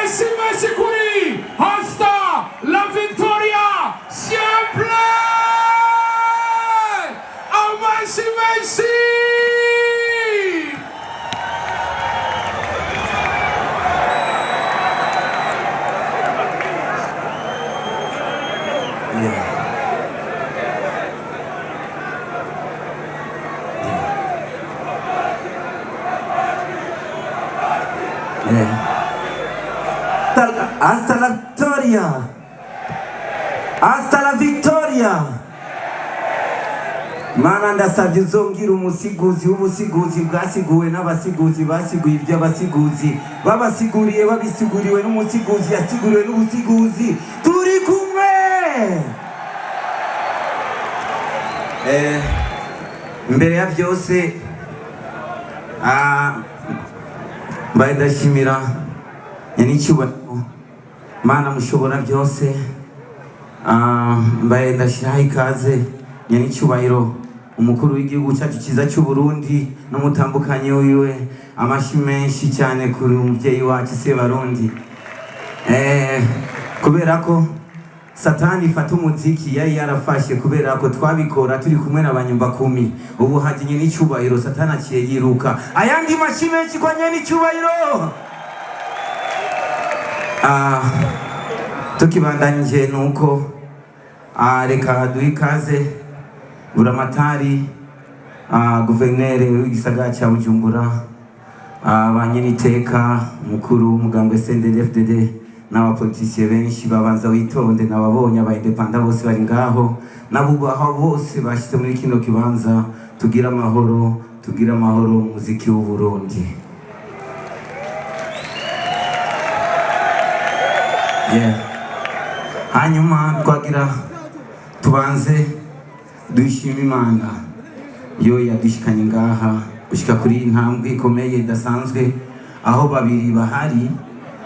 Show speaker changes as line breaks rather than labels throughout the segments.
Amasi masi kuri hasta la victoria siempre. Amasi masi.
Hasta la victoria. Hasta la victoria. Mana ndasabye uzongira umusiguzi w'ubusiguzi bwasiguwe n'abasiguzi basiguye iby'abasiguzi babasiguriye babisiguriwe n'umusiguzi yasiguriwe n'ubusiguzi turi kumwe. Mbere ya byose mbaye ndashimira nyanicyubahiro Mana mushobora byose, mbaye ndashiraho ikaze nyanicyubahiro umukuru w'igihugu cyacu cyiza cy'u Burundi n'umutambukanye wiwe, amashi menshi cyane kuri umubyeyi wacu se Barundi. Kubera ko Satani fata umuziki yari yarafashe, kubera ko twabikora turi kumwe n'abanyumba 10, ubu haje nyanicyubahiro Satani aciye yiruka. Ayandi mashi menshi kwa nyanicyubahiro. Tukibandanyije nuko reka duhe ikaze Buramatari, guverineri w'igisagara cya Bujumbura, abanyeniteka, mukuru umugambwe CNDD-FDD n'abapolitisiye benshi babanza witonde, nababonye abaindepanda bose bari ngaho, nabubaha bose bashyize muri kino kibanza. Tugira amahoro, tugira amahoro muziki w'u Burundi. Hanyuma twagira tubanze dushima Imana yo yadushikanye ngaha gushika kuri intambwe ikomeye idasanzwe, aho babiri bahari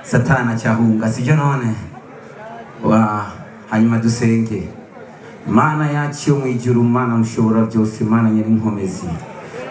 Satana cyahunga, sibyo none? Hanyuma dusenge. Mana yacu yo mu ijuru, Mana mushobora byose, Mana nyiri inkomezi,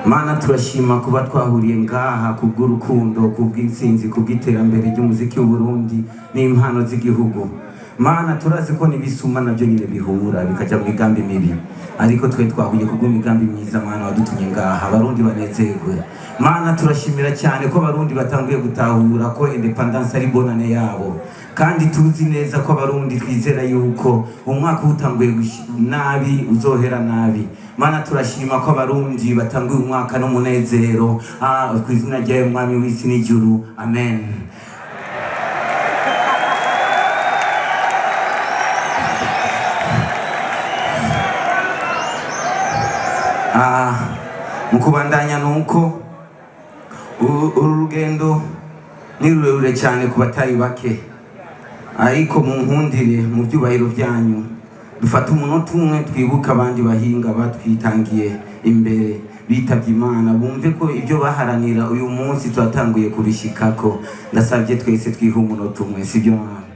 Mana turashima kuba twahuriye ngaha kubw'urukundo, kubw'intsinzi, kubw'iterambere ry'umuziki w'u Burundi n'impano z'igihugu. Mana turazi ko nibisuma nabyo nyine bihura bikajya mu migambi mibi, ariko twe twahuye kubw'imigambi myiza. Mana wadutumye ngaha Abarundi banezerwe. Mana turashimira cyane ko Abarundi batanguye gutahura ko independence ari bonane yabo, kandi tuzi neza ko Abarundi twizera yuko umwaka utanguye nabi uzohera nabi. Mana turashima ko Abarundi batanguye umwaka n'umunezero, ku izina rya Mwami w'isi n'ijuru, amen. Mukubandanya nuko urugendo ni rurerure cyane ku batari bake, ariko mu nkundire mu byubahiro byanyu dufata umunota umwe twibuka abandi bahinga batwitangiye imbere bitabye Imana, bumve ko ibyo baharanira uyu munsi twatanguye kubishikako. Ndasabye twese twiha umunota umwe, sibyo mwana?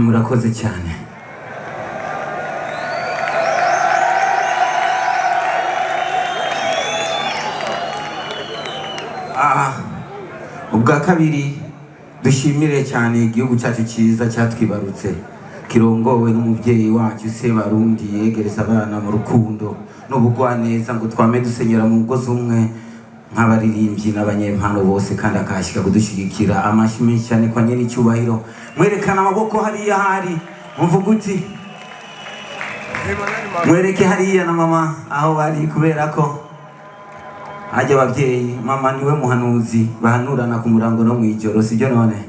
Murakoze cyane. Ubwa kabiri dushimire cyane igihugu cyacu cyiza cyatwibarutse, kirongowe n'umubyeyi wacu se Barundi yegereza abana mu rukundo n'ubugwaneza, ngo twame dusenyera mu mugozi umwe nk'abaririmbyi n'abanyempano bose, kandi akashyika kudushigikira. Amashi menshi cyane kwa nyanicyubahiro. Mwerekana amaboko hariya hari, muvuga uti mwereke hariya na mama aho bari, kubera ko hajya ababyeyi, mama niwe muhanuzi bahanurana ku murango no mu ijoro, sibyo none?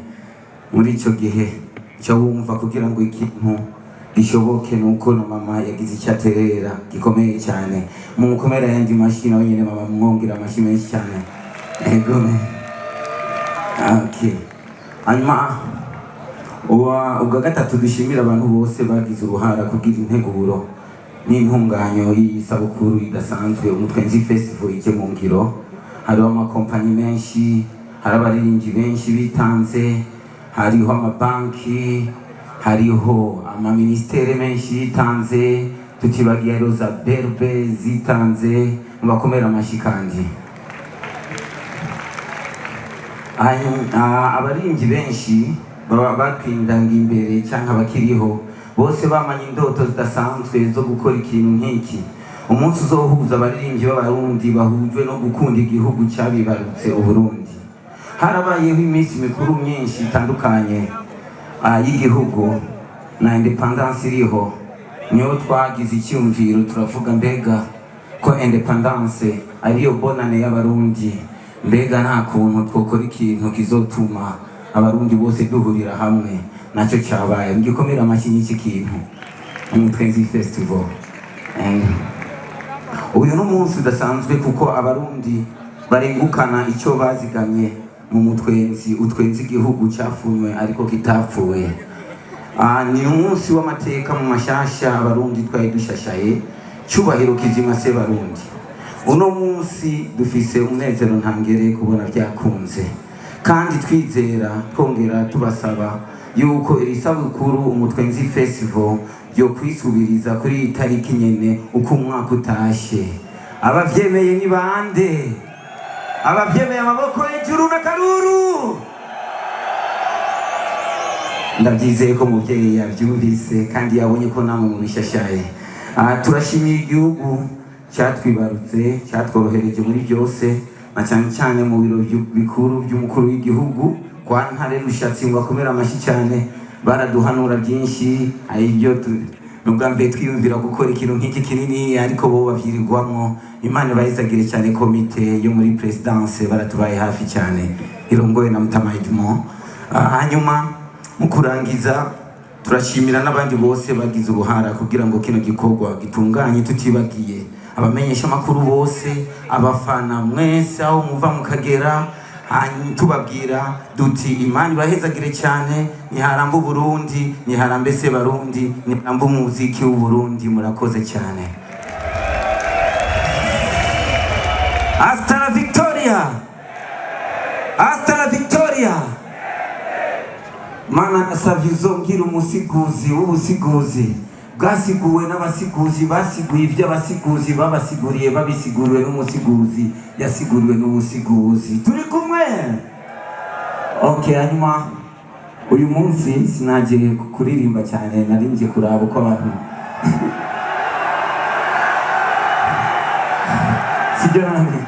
Muri icyo gihe cyo wumva kugira ngo ikintu gishoboke nuko na mama yagize icyaterera gikomeye cyane mu mukomera yandi mashini aho nyine mama mwongira amashini menshi cyane ego okay hanyuma ubwa gatatu dushimira abantu bose bagize uruhara kugira integuro n'intunganyo y'isabukuru idasanzwe umutwenzi festival ije mu ngiro. Hariho amakompanyi menshi, hari abaririmbyi benshi bitanze, hariho amabanki, hariho amaministere menshi yitanze, tutibagiye Roza Berbe zitanze, mubakomera amashi kandi. Abaririmbyi benshi baba bakwindanga imbere cyangwa bakiriho bose bamanye indoto zidasanzwe zo gukora ikintu nk'iki. Umunsi uzohuza abaririmbyi b'abarundi bahujwe no gukunda igihugu cyabibarutse Uburundi. Harabayeho iminsi mikuru myinshi itandukanye y'igihugu na independence iriho, niyo twagize icyumviro turavuga mbega ko independence ariyo bonane y'abarundi, mbega nta kuntu twokora ikintu kizotuma abarundi bose duhurira hamwe. Nacyo cyabaye mugikomera amashyi y'iki kintu umutwenzi festival. Uyu no munsi udasanzwe kuko abarundi barengukana icyo bazigamye mu mutwenzi utwenzi igihugu cyafunywe ariko kitapfuye. Ni umunsi w'amateka mu mashasha abarundi twari dushashaye cyubahiro kizima se barundi. Uno munsi dufise umunezero ntangere kubona byakunze, kandi twizera twongera tubasaba yuko iri sabukuru umutwenzi festival yo kwisubiriza kuri itariki nyene uko umwaka utashe. Abavyemeye ni bande? Abavyemeye amaboko hejuru na karuru. Ndabyizeye ko muvyeyi yavyumvise kandi yabonye ko namwe mu bishashaye. Turashimiye igihugu cyatwibarutse, cyatworohereje muri byose, na cyane cyane mu biro bikuru by'umukuru w'igihugu kwa Ntare Rushatsi ngo akomera amashi cyane. Baraduhanura byinshi, ayibyo nubwa mbere twiyumvira gukora ikintu nk'iki kinini ariko bo bavyirirwamwo. Imana bayizagire cyane komite yo muri presidence baratubaye hafi cyane irongoye na Mutama Edmond. Hanyuma mu kurangiza turashimira n'abandi bose bagize uruhara kugira ngo kino gikorwa gitunganye, tutibagiye abamenyesha makuru bose, abafana mwese aho muva mukagera. Tubabwira duti Imana ibahezagire cyane, niharamba Burundi, niharambe se barundi, niharamba umuziki w'u Burundi. Murakoze cyane. Hasta la victoria, hasta la victoria. Mana nasavye uzongira umusiguzi w'ubusiguzi bwasiguwe n'abasiguzi basiguye iby'abasiguzi babasiguriye babisiguriwe n'umusiguzi yasiguriwe n'ubusiguzi. Turi kumwe? Okay, hanyuma uyu munsi sinaje kuririmba cyane, narinje kuraba uko abantu sibyo nani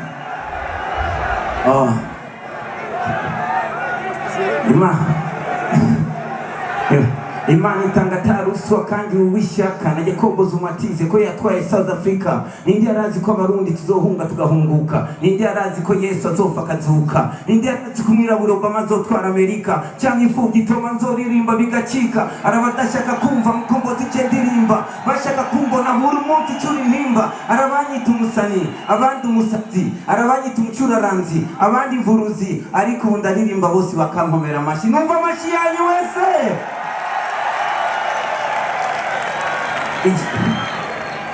Imana itanga taruswa kandi ubishaka. Najye komboza umatize ko yatwaye South Africa. Nindi arazi ko abarundi tuzohunga tugahunguka. Nindi arazi ko Yesu azofa akazuka. Nindi arazi ko umwirabura Obama azotwara Amerika. Cyangwa imfubyi Toma nzoririmba bigacika. Arabadashaka kumva mukombozi cye ndirimba, bashaka kumbona buri munsi cyuri ntimba. Arabanyita umusani, abandi umusatsi, arabanyita umucuraranzi, abandi imvuruzi, ariko ubu ndaririmba bose bakamkomera amashi. Numva amashi yanyu wese.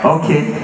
Okay.